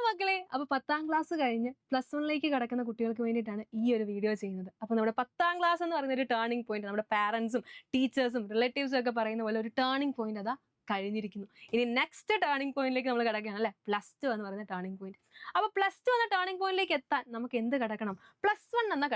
മക്കളെ, അപ്പൊ 10ാം ക്ലാസ് കഴിഞ്ഞ് +1ലേക്ക് കടക്കുന്ന കുട്ടികൾക്ക് വേണ്ടിയിട്ടാണ് ഈ ഒരു വീഡിയോ ചെയ്യുന്നത്. അപ്പൊ നമ്മുടെ 10ാം ക്ലാസ് എന്ന് പറയുന്ന ഒരു ടേണിംഗ് പോയിന്റ്, നമ്മുടെ പാരന്റ്സും ടീച്ചേഴ്സും റിലേറ്റീവ്സും ഒക്കെ പറയുന്ന പോലെ ഒരു ടേണിംഗ് പോയിന്റ് അതാ കഴിഞ്ഞിരിക്കുന്നു. ഇനി നെക്സ്റ്റ് ടേണിംഗ് പോയിന്റിലേക്ക് നമ്മൾ കിടക്കുകയാണ് അല്ലെ, +2 എന്ന് പറയുന്ന ടേണിംഗ് പോയിന്റ്. അപ്പൊ +2 എന്ന ടേണിംഗ് പോയിന്റിലേക്ക് എത്താൻ നമുക്ക് എന്ത് കിടക്കണം? +1 എന്ന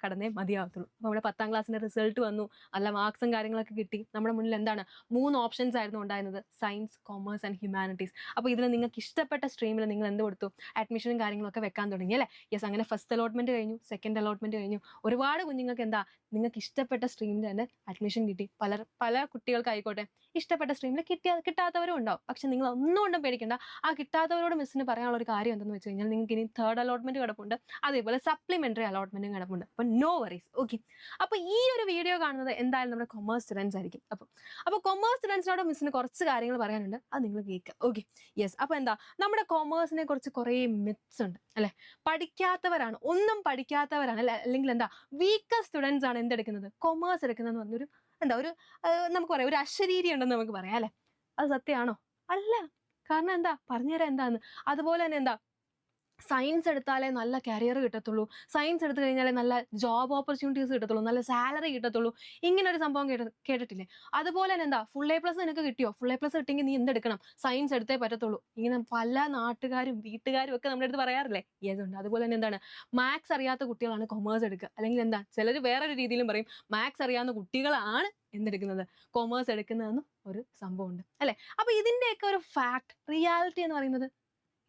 കടന്നേ മതിയാവത്തുള്ളൂ. അപ്പൊ നമ്മുടെ 10ാം ക്ലാസ്സിന്റെ റിസൾട്ട് വന്നു, നല്ല മാർക്സും കാര്യങ്ങളൊക്കെ കിട്ടി. നമ്മുടെ മുന്നിൽ എന്താണ് 3 ഓപ്ഷൻസ് ആയിരുന്നു ഉണ്ടായിരുന്നത്, സയൻസ്, കൊമേഴ്സ് ആൻഡ് ഹ്യൂമാനിറ്റീസ്. അപ്പോൾ ഇതിൽ നിങ്ങൾക്ക് ഇഷ്ടപ്പെട്ട സ്ട്രീമിൽ നിങ്ങൾ എന്ത് കൊടുത്തു? അഡ്മിഷനും കാര്യങ്ങളൊക്കെ വെക്കാൻ തുടങ്ങി അല്ലേ? യെസ്, അങ്ങനെ ഫസ്റ്റ് അലോട്ട്മെന്റ് കഴിഞ്ഞു, സെക്കൻഡ് അലോട്ട്മെന്റ് കഴിഞ്ഞു. ഒരുപാട് കുഞ്ഞുങ്ങൾക്ക് എന്താ, നിങ്ങൾക്ക് ഇഷ്ടപ്പെട്ട സ്ട്രീമിൽ തന്നെ അഡ്മിഷൻ കിട്ടി. പല കുട്ടികൾക്കായിക്കോട്ടെ ഇഷ്ടപ്പെട്ട സ്ട്രീമിൽ കിട്ടാത്തവരും ഉണ്ടാവും. പക്ഷെ നിങ്ങൾ ഒന്നുകൊണ്ടും പേടിക്കേണ്ട. ആ കിട്ടാത്തവരോട് മിസ്സിന് പറയാനുള്ള ഒരു കാര്യം എന്തെന്ന് വെച്ച് കഴിഞ്ഞാൽ, നിങ്ങൾക്ക് ഇനി തേർഡ് അലോട്ട്മെന്റ് കിടപ്പുണ്ട്, അതേപോലെ സപ്ലിമെന്ററി അലോട്ട്മെന്റും കിടപ്പുണ്ട്. അപ്പൊ നോ വറീസ്. ഓക്കെ, അപ്പൊ ഈ ഒരു വീഡിയോ കാണുന്നത് എന്തായാലും നമ്മുടെ കൊമേഴ്സ് സ്റ്റുഡൻസ് ആയിരിക്കും. അപ്പോൾ കൊമേഴ്സ് സ്റ്റുഡൻസിനോട് മിസ്സിന് കുറച്ച് കാര്യങ്ങൾ പറയാനുണ്ട്, അത് നിങ്ങൾ കേൾക്കുക. Okay, yes. അപ്പൊ എന്താ, നമ്മുടെ കൊമേഴ്സിനെ കുറിച്ച് കുറേ മിത്സ് ഉണ്ട് അല്ലെ. പഠിക്കാത്തവരാണ്, ഒന്നും പഠിക്കാത്തവരാണ് അല്ലെ, അല്ലെങ്കിൽ എന്താ വീക്കർ സ്റ്റുഡൻസ് ആണ് എന്തെടുക്കുന്നത്, കൊമേഴ്സ് എടുക്കുന്നതെന്ന് പറഞ്ഞൊരു നമുക്ക് പറയാം, ഒരു അശരീരി ഉണ്ടെന്ന് നമുക്ക് പറയാം അല്ലെ. അത് സത്യമാണോ? അല്ല. കാരണം എന്താ, പറഞ്ഞുതരാം എന്താന്ന്. അതുപോലെ തന്നെ എന്താ, സയൻസ് എടുത്താലേ നല്ല കരിയർ കിട്ടത്തുള്ളൂ, സയൻസ് എടുത്തു കഴിഞ്ഞാലേ നല്ല ജോബ് ഓപ്പർച്യൂണിറ്റീസ് കിട്ടത്തുള്ളൂ, നല്ല സാലറി കിട്ടത്തുള്ളൂ, ഇങ്ങനെ ഒരു സംഭവം കേട്ടിട്ടില്ലേ? അതുപോലെ തന്നെ എന്താ, +A നിനക്ക് കിട്ടിയോ? +A കിട്ടിയെങ്കിൽ നീ എന്തെടുക്കണം? സയൻസ് എടുത്തേ പറ്റത്തുള്ളൂ. ഇങ്ങനെ പല നാട്ടുകാരും വീട്ടുകാരും ഒക്കെ നമ്മുടെ അടുത്ത് പറയാറില്ലേ? യെസ് ഉണ്ട്. അതുപോലെ തന്നെ എന്താണ്, മാത്സ് അറിയാത്ത കുട്ടികളാണ് കൊമേഴ്സ് എടുക്കുക, അല്ലെങ്കിൽ എന്താ, ചിലർ വേറൊരു രീതിയിലും പറയും, മാത്സ് അറിയാവുന്ന കുട്ടികളാണ് എന്തെടുക്കുന്നത്, കൊമേഴ്സ് എടുക്കുന്നതെന്ന് ഒരു സംഭവം ഉണ്ട് അല്ലെ. അപ്പൊ ഇതിന്റെയൊക്കെ ഒരു ഫാക്ട്, റിയാലിറ്റി എന്ന് പറയുന്നത്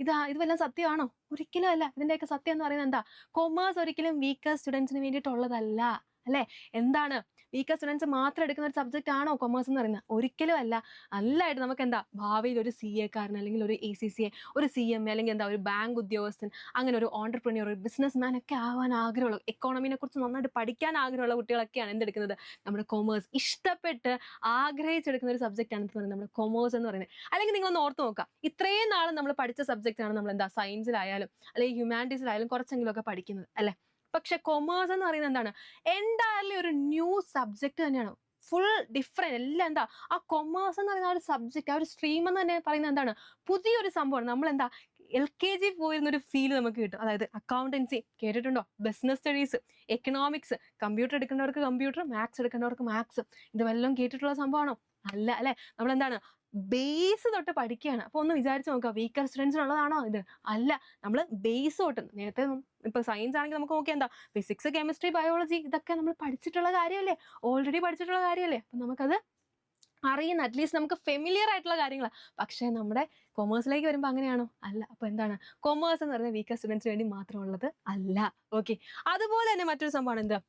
ഇത് വല്ലതും സത്യമാണോ? ഒരിക്കലും അല്ല. ഇതിന്റെയൊക്കെ സത്യം എന്ന് പറയുന്നത് എന്താ, കൊമേഴ്സ് ഒരിക്കലും വീക്കർ സ്റ്റുഡൻസിന് വേണ്ടിയിട്ടുള്ളതല്ല അല്ലെ. എന്താണ്, വീക്കർ സ്റ്റുഡൻസ് മാത്രം എടുക്കുന്ന ഒരു സബ്ജക്റ്റ് ആണോ കൊമേഴ്സ് എന്ന് പറയുന്നത്? ഒരിക്കലും അല്ല. നല്ലതായിട്ട് നമുക്ക് എന്താ, ഭാവിയിൽ ഒരു CA കാരൻ, അല്ലെങ്കിൽ ഒരു ACCA, ഒരു CMA, അല്ലെങ്കിൽ എന്താ ഒരു ബാങ്ക് ഉദ്യോഗസ്ഥൻ, അങ്ങനെ ഒരു ഓണ്ടർപ്രന്യൂർ, ഒരു ബിസിനസ് മാൻ ഒക്കെ ആവാൻ ആഗ്രഹമുള്ള, എക്കോണമിനെ കുറിച്ച് നന്നായിട്ട് പഠിക്കാൻ ആഗ്രഹമുള്ള കുട്ടികളൊക്കെയാണ് എന്തെടുക്കുന്നത്, നമ്മുടെ കൊമേഴ്സ്. ഇഷ്ടപ്പെട്ട് ആഗ്രഹിച്ചെടുക്കുന്ന ഒരു സബ്ജക്റ്റ് ആണ് പറയുന്നത് നമ്മുടെ കൊമേഴ്സ് എന്ന് പറയുന്നത്. അല്ലെങ്കിൽ നിങ്ങളൊന്ന് ഓർത്ത് നോക്കാം, ഇത്രയും നാളും നമ്മൾ പഠിച്ച സബ്ജക്റ്റ് ആണ് നമ്മൾ എന്താ, സയൻസിലായാലും അല്ലെങ്കിൽ ഹ്യൂമാനിറ്റീസിലായാലും കുറച്ചെങ്കിലും ഒക്കെ പഠിക്കുന്നത് അല്ലെ. പക്ഷെ കൊമേഴ്സ് എന്ന് പറയുന്നത് എന്താണ്, എൻറ്റയർലി ഒരു ന്യൂ സബ്ജക്ട് തന്നെയാണ്, ഫുൾ ഡിഫറെന്റ്. എല്ലാം എന്താ, ആ കൊമേഴ്സ് എന്ന് പറയുന്ന ഒരു സബ്ജക്ട്, ആ ഒരു സ്ട്രീം എന്ന് തന്നെ പറയുന്നത് എന്താണ്, പുതിയൊരു സംഭവമാണ്. നമ്മളെന്താ, LKG പോയിരുന്നൊരു ഫീൽ നമുക്ക് കിട്ടും. അതായത് അക്കൗണ്ടൻസി കേട്ടിട്ടുണ്ടോ, ബിസിനസ് സ്റ്റഡീസ്, എക്കണോമിക്സ്, കമ്പ്യൂട്ടർ എടുക്കേണ്ടവർക്ക് കമ്പ്യൂട്ടർ, മാത്സ് എടുക്കേണ്ടവർക്ക് മാത്സ്, ഇത് വല്ലതും കേട്ടിട്ടുള്ള സംഭവമാണോ? അല്ല അല്ലെ. നമ്മളെന്താണ്, ബേസ് തൊട്ട് പഠിക്കുകയാണ്. അപ്പൊ ഒന്ന് വിചാരിച്ച് നോക്കുക, വീക്കർ സ്റ്റുഡൻസിനുള്ളതാണോ ഇത്? അല്ല. നമ്മൾ ബേസ് തൊട്ട്, നേരത്തെ ഇപ്പൊ സയൻസ് ആണെങ്കിൽ നമുക്ക് നോക്കിയാൽ എന്താ, ഫിസിക്സ്, കെമിസ്ട്രി, ബയോളജി, ഇതൊക്കെ നമ്മൾ പഠിച്ചിട്ടുള്ള കാര്യമല്ലേ, ഓൾറെഡി പഠിച്ചിട്ടുള്ള കാര്യമല്ലേ. അപ്പൊ നമുക്കത് അറിയുന്ന, അറ്റ്ലീസ്റ്റ് നമുക്ക് ഫെമിലിയർ ആയിട്ടുള്ള കാര്യങ്ങളാണ്. പക്ഷേ നമ്മുടെ കൊമേഴ്സിലേക്ക് വരുമ്പോൾ അങ്ങനെയാണോ? അല്ല. അപ്പൊ എന്താണ്, കൊമേഴ്സ് എന്ന് പറയുന്നത് വീക്കർ സ്റ്റുഡൻസിന് വേണ്ടി മാത്രമുള്ളത് അല്ല. ഓക്കെ, അതുപോലെ തന്നെ മറ്റൊരു സംഭവമാണ് എന്താ,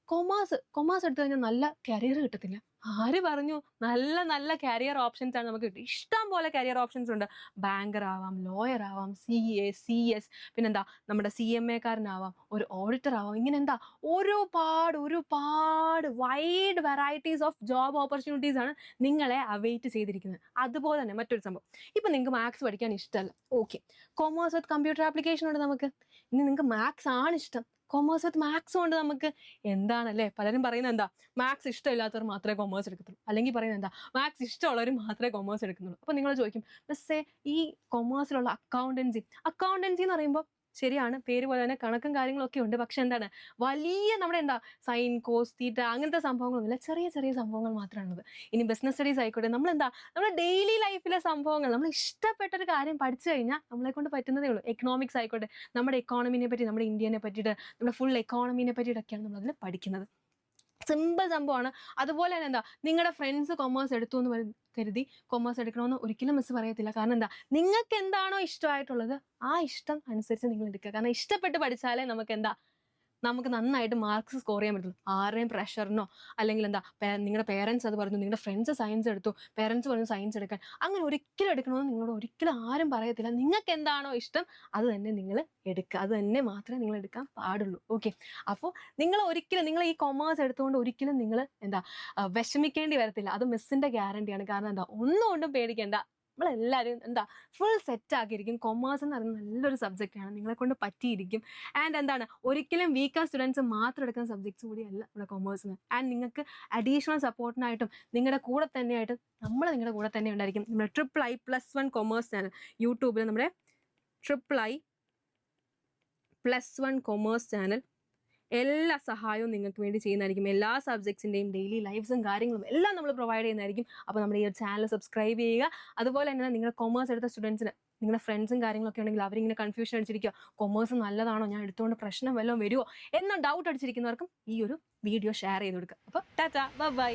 കൊമേഴ്സ് എടുത്തു കഴിഞ്ഞാൽ നല്ല കരിയർ കിട്ടത്തില്ല. ആര് പറഞ്ഞു? നല്ല നല്ല കരിയർ ഓപ്ഷൻസ് ആണ് നമുക്ക് കിട്ടും. ഇഷ്ടം പോലെ കരിയർ ഓപ്ഷൻസ് ഉണ്ട്. ബാങ്കർ ആവാം, ലോയർ ആവാം, CA, CS, പിന്നെന്താ നമ്മുടെ CMA കാരനാവാം, ഒരു ഓഡിറ്റർ ആവാം. ഇങ്ങനെ എന്താ, ഒരുപാട് wide varieties of job opportunities ആണ് നിങ്ങളെ അവൈറ്റ് ചെയ്തിരിക്കുന്നത്. അതുപോലെ തന്നെ മറ്റൊരു സംഭവം, ഇപ്പൊ നിങ്ങൾക്ക് മാത്സ് പഠിക്കാൻ ഇഷ്ടമല്ല, okay, commerce with computer application ഉണ്ട് നമുക്ക്. ഇനി നിങ്ങൾക്ക് മാത്സ് ആണ് ഇഷ്ടം, കൊമേഴ്സ് വിത്ത് മാത്സും ഉണ്ട് നമുക്ക്. എന്താണല്ലേ, പലരും പറയുന്നത് എന്താ, മാത്സ് ഇഷ്ടമില്ലാത്തവർ മാത്രമേ കൊമേഴ്സ് എടുക്കത്തുള്ളൂ, അല്ലെങ്കിൽ പറയുന്നത് എന്താ, മാത്സ് ഇഷ്ടമുള്ളവർ മാത്രമേ കൊമേഴ്സ് എടുക്കുന്നുള്ളൂ. അപ്പൊ നിങ്ങൾ ചോദിക്കും, മിസ്സേ ഈ കൊമേഴ്സിലുള്ള അക്കൗണ്ടൻസി എന്ന് പറയുമ്പോൾ ശരിയാണ്, പേര് പോലെ തന്നെ കണക്കും കാര്യങ്ങളൊക്കെ ഉണ്ട്. പക്ഷെ എന്താണ്, വലിയ നമ്മുടെ എന്താ സൈൻ, കോസ്, തീറ്റ, അങ്ങനത്തെ സംഭവങ്ങളൊന്നുമില്ല, ചെറിയ ചെറിയ സംഭവങ്ങൾ മാത്രമാണുള്ളത്. ഇനി ബിസിനസ് സ്റ്റഡീസ് ആയിക്കോട്ടെ, നമ്മളെന്താ, നമ്മുടെ ഡെയിലി ലൈഫിലെ സംഭവങ്ങൾ, നമ്മൾ ഇഷ്ടപ്പെട്ട ഒരു കാര്യം പഠിച്ചു കഴിഞ്ഞാൽ നമ്മളെ കൊണ്ട് പറ്റുന്നതേ ഉള്ളൂ. എക്കണോമിക്സ് ആയിക്കോട്ടെ, നമ്മുടെ എക്കോണമിനെ പറ്റി, നമ്മുടെ ഇന്ത്യനെ പറ്റിയിട്ട്, നമ്മുടെ ഫുൾ എക്കോണമിനെ പറ്റിയിട്ടൊക്കെയാണ് നമ്മളതിൽ പഠിക്കുന്നത്. സിമ്പിൾ സംഭവമാണ്. അതുപോലെ തന്നെ എന്താ, നിങ്ങളുടെ ഫ്രണ്ട്സ് കൊമേഴ്സ് എടുത്തു എന്ന് കരുതി കൊമേഴ്സ് എടുക്കണമെന്ന് ഒരിക്കലും മിസ് പറയത്തില്ല. കാരണം എന്താ, നിങ്ങൾക്ക് എന്താണോ ഇഷ്ടമായിട്ടുള്ളത് ആ ഇഷ്ടം അനുസരിച്ച് നിങ്ങൾ എടുക്കുക. കാരണം ഇഷ്ടപ്പെട്ട് പഠിച്ചാലേ നമുക്ക് നന്നായിട്ട് മാർക്സ് സ്കോർ ചെയ്യാൻ പറ്റുള്ളൂ. ആരുടെയും പ്രഷറിനോ, അല്ലെങ്കിൽ എന്താ, നിങ്ങളുടെ പേരൻസ് അത് പറഞ്ഞു, നിങ്ങളുടെ ഫ്രണ്ട്സ് സയൻസ് എടുത്തു, പേരൻസ് പറഞ്ഞു സയൻസ് എടുക്കാൻ, അങ്ങനെ ഒരിക്കലും എടുക്കണമെന്ന് നിങ്ങളോട് ഒരിക്കലും ആരും പറയത്തില്ല. നിങ്ങൾക്ക് എന്താണോ ഇഷ്ടം അത് തന്നെ നിങ്ങൾ എടുക്കുക, അത് തന്നെ മാത്രമേ നിങ്ങൾ എടുക്കാൻ പാടുള്ളൂ. ഓക്കെ, അപ്പോൾ നിങ്ങൾ ഈ കൊമേഴ്സ് എടുത്തുകൊണ്ട് ഒരിക്കലും നിങ്ങൾ വിഷമിക്കേണ്ടി വരത്തില്ല. അത് മിസ്സിന്റെ ഗ്യാരണ്ടിയാണ്. കാരണം എന്താ, ഒന്നും പേടിക്കേണ്ട, നമ്മളെല്ലാവരും ഫുൾ സെറ്റ് ആക്കിയിരിക്കും. കൊമേഴ്സ് എന്ന് പറയുന്നത് നല്ലൊരു സബ്ജക്റ്റാണ്, നിങ്ങളെ കൊണ്ട് പറ്റിയിരിക്കും. ആൻഡ് ഒരിക്കലും വീക്കർ സ്റ്റുഡൻസ് മാത്രം എടുക്കുന്ന സബ്ജക്ട്സ് കൂടിയല്ല നമ്മുടെ കൊമേഴ്സിന്. ആൻഡ് നിങ്ങൾക്ക് അഡീഷണൽ സപ്പോർട്ടിനായിട്ടും നിങ്ങളുടെ കൂടെ തന്നെയായിട്ടും നിങ്ങളുടെ കൂടെ തന്നെ ഉണ്ടായിരിക്കും നമ്മുടെ III+1 കൊമേഴ്സ് ചാനൽ. യൂട്യൂബിൽ നമ്മുടെ III+1 കൊമേഴ്സ് ചാനൽ എല്ലാ സഹായവും നിങ്ങൾക്ക് വേണ്ടി ചെയ്യുന്നതായിരിക്കും. എല്ലാ സബ്ജക്ട്സിൻ്റെയും ഡെയിലി ലൈഫ്സും കാര്യങ്ങളും എല്ലാം നമ്മൾ പ്രൊവൈഡ് ചെയ്യുന്നതായിരിക്കും. അപ്പോൾ നമ്മുടെ ഈ ഒരു ചാനൽ സബ്സ്ക്രൈബ് ചെയ്യുക. അതുപോലെ തന്നെ നിങ്ങളുടെ കൊമേഴ്സ് എടുത്ത സ്റ്റുഡൻസിന് നിങ്ങളുടെ ഫ്രണ്ട്സും കാര്യങ്ങളൊക്കെ ഉണ്ടെങ്കിൽ അവരിങ്ങനെ കൺഫ്യൂഷൻ അടിച്ചിരിക്കുക, കൊമേഴ്സ് നല്ലതാണോ, ഞാൻ എടുത്തുകൊണ്ട് പ്രശ്നം വല്ലതും വരുമോ എന്ന ഡൗട്ട് അടിച്ചിരിക്കുന്നവർക്കും ഈ ഒരു വീഡിയോ ഷെയർ ചെയ്ത് കൊടുക്കുക. അപ്പോൾ ടാറ്റ, ബൈ.